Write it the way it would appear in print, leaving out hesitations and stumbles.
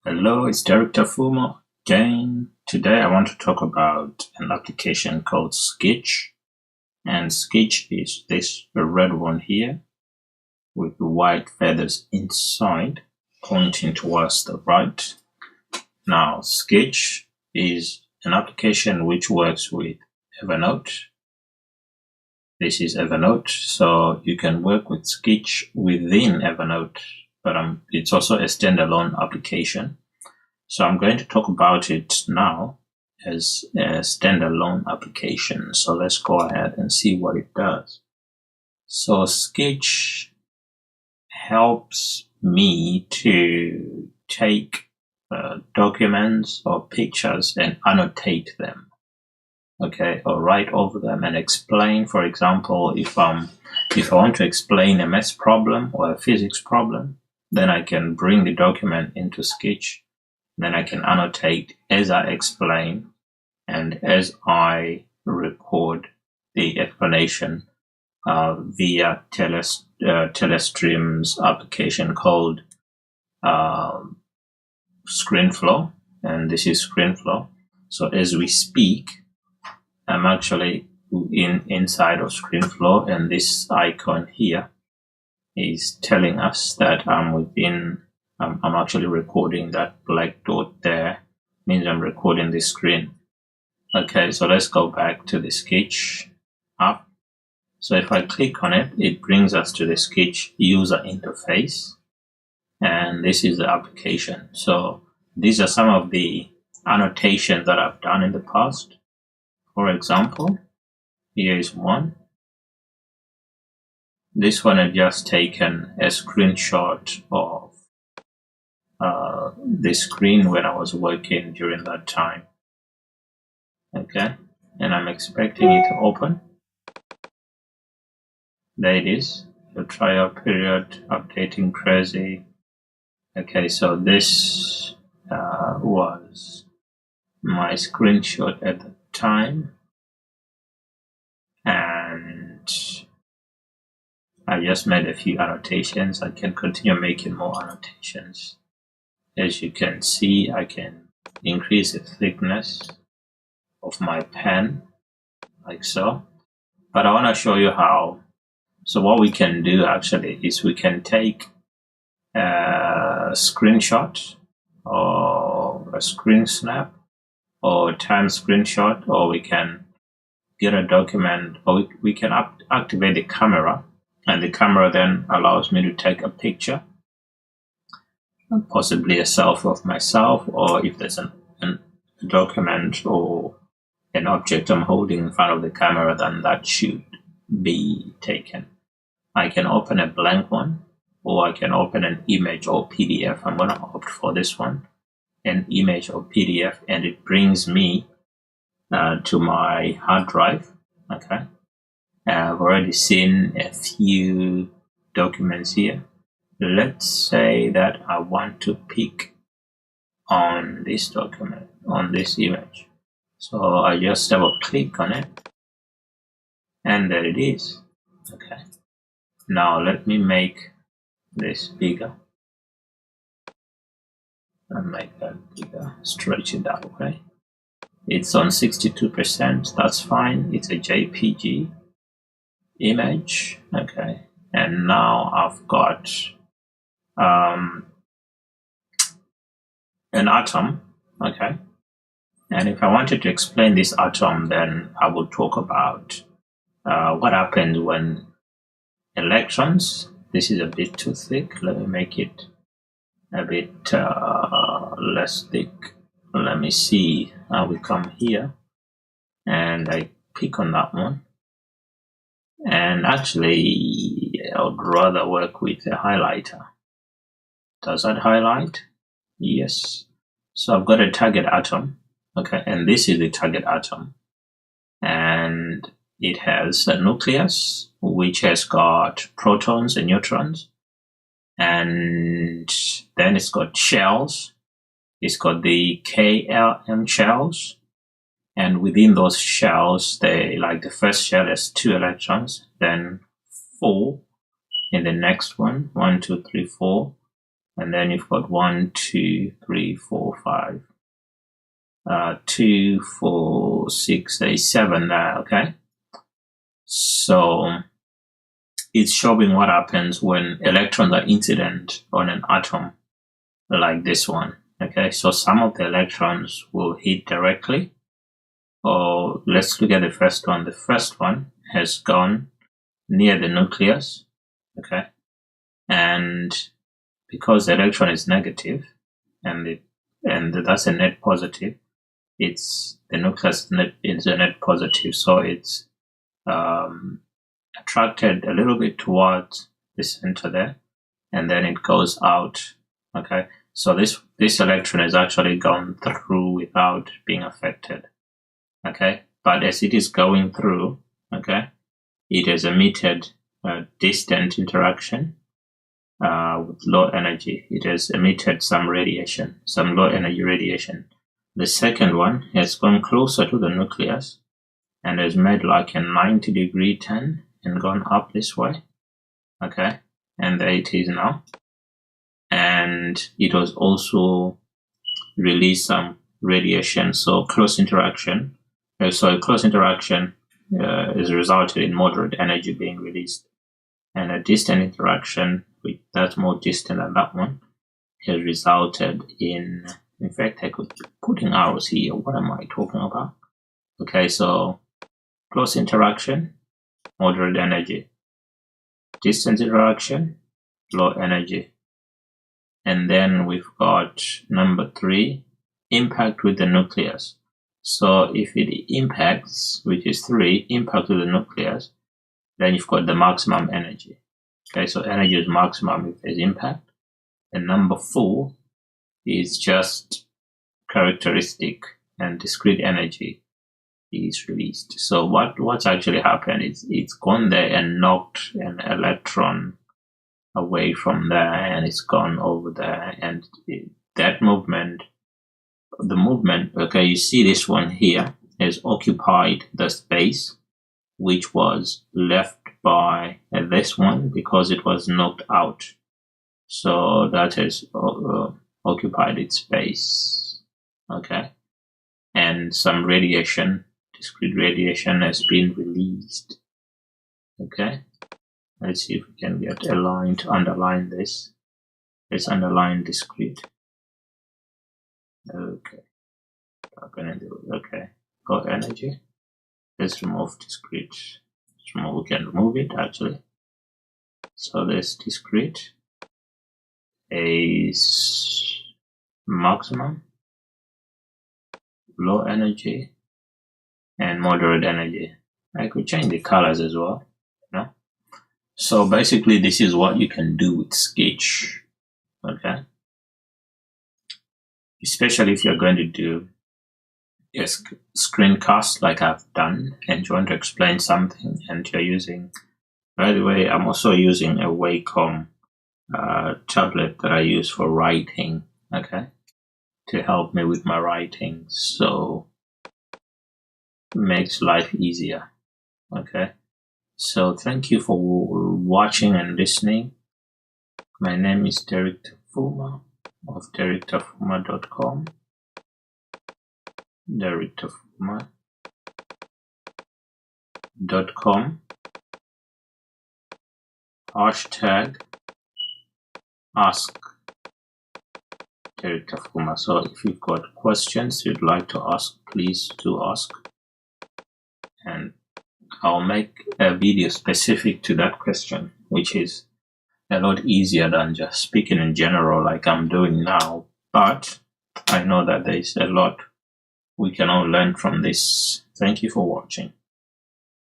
Hello, it's Director Fumo again. Today I want to talk about an application called Skitch. And Skitch is this red one here with the white feathers inside pointing towards the right. Now, Skitch is an application which works with Evernote. This is Evernote, so you can work with Skitch within Evernote, but it's also a standalone application. So I'm going to talk about it now as a standalone application. So let's go ahead and see what it does. So Skitch helps me to take documents or pictures and annotate them. Okay, or write over them and explain. For example, if I want to explain a math problem or a physics problem, then I can bring the document into Skitch. Then I can annotate as I explain and as I record the explanation via Telestream's application called ScreenFlow, and this is ScreenFlow. So as we speak, I'm actually inside of ScreenFlow, and this icon here is telling us that I'm actually recording. That black dot there means I'm recording the screen. Okay, so let's go back to the Sketch app. So if I click on it, it brings us to the Sketch user interface. And this is the application. So these are some of the annotations that I've done in the past. For example, here is one. This one I've just taken a screenshot of the screen when I was working during that time. Okay, and I'm expecting it to open. There it is, the trial period, updating crazy. Okay, so this was my screenshot at the time, and I just made a few annotations. I can continue making more annotations. As you can see, I can increase the thickness of my pen, like so. But I want to show you how. So what we can do actually is we can take a screenshot or a screen snap or time screenshot, or we can get a document, or we can activate the camera, and the camera then allows me to take a picture, possibly a selfie of myself, or if there's a document or an object I'm holding in front of the camera, then that should be taken. I can open a blank one, or I can open an image or PDF. I'm going to opt for this one, an image or PDF, and it brings me to my hard drive. Okay, I've already seen a few documents here. Let's say that I want to pick on this document, on this image. So I just double click on it, and there it is. Okay. Now let me make this bigger. And make that bigger, stretch it that way. It's on 62%, that's fine. It's a JPG image. Okay. And now I've got an atom, okay, and if I wanted to explain this atom, then I would talk about what happens when electrons, this is a bit too thick, let me make it a bit less thick. Let me see, we come here and I pick on that one, and actually I would rather work with a highlighter. Does that highlight? Yes. So I've got a target atom, okay, and this is the target atom, and it has a nucleus which has got protons and neutrons, and then it's got shells. It's got the KLM shells, and within those shells, like the first shell has 2 electrons, then 4 in the next one, 1, 2, 3, 4. And then you've got 1, 2, 3, 4, 5, 2, 4, 6, there's 7 there, okay? So it's showing what happens when electrons are incident on an atom like this one, okay? So some of the electrons will hit directly, or let's look at the first one. The first one has gone near the nucleus, okay? And because the electron is negative and that's a net positive, it's the nucleus is a net positive, so it's attracted a little bit towards the center there, and then it goes out, okay? So this electron has actually gone through without being affected, okay? But as it is going through, okay, it has emitted a distant interaction with low energy. It has emitted some radiation, some low energy radiation. The second one has gone closer to the nucleus and has made like a 90-degree turn and gone up this way, okay? And there it is now. And it was also released some radiation, so close interaction. So a close interaction is resulted in moderate energy being released. And a distant interaction, that's more distant than that one, has resulted in fact, I could be putting arrows here. What am I talking about? Okay, so close interaction, moderate energy. Distant interaction, low energy. And then we've got number 3, impact with the nucleus. So if it impacts, which is 3, impact with the nucleus, then you've got the maximum energy. Okay, so energy is maximum if there's impact. And number 4 is just characteristic, and discrete energy is released. So what's actually happened is it's gone there and knocked an electron away from there, and it's gone over there, and that movement, the movement, okay, you see this one here has occupied the space which was left by this one because it was knocked out. So that has occupied its space, okay? And some radiation, discrete radiation, has been released, okay? Let's see if we can get a line to underline this. Let's underline discrete. Okay. Okay. Got energy. Let's remove discrete. We can remove it actually. So this discrete is maximum, low energy, and moderate energy. I could change the colors as well, you know? So basically this is what you can do with Skitch, okay? Especially if you're going to do a screencast like I've done and you want to explain something and you're using, by the way, I'm also using a Wacom tablet that I use for writing, okay, to help me with my writing, so it makes life easier, okay? So thank you for watching and listening. My name is Derek Tafuma of DerekTafuma.com. DerekTafuma.com. Hashtag ask Derek Tafuma. So if you've got questions you'd like to ask, please do ask, and I'll make a video specific to that question, which is a lot easier than just speaking in general like I'm doing now. But I know that there is a lot we can all learn from this. Thank you for watching.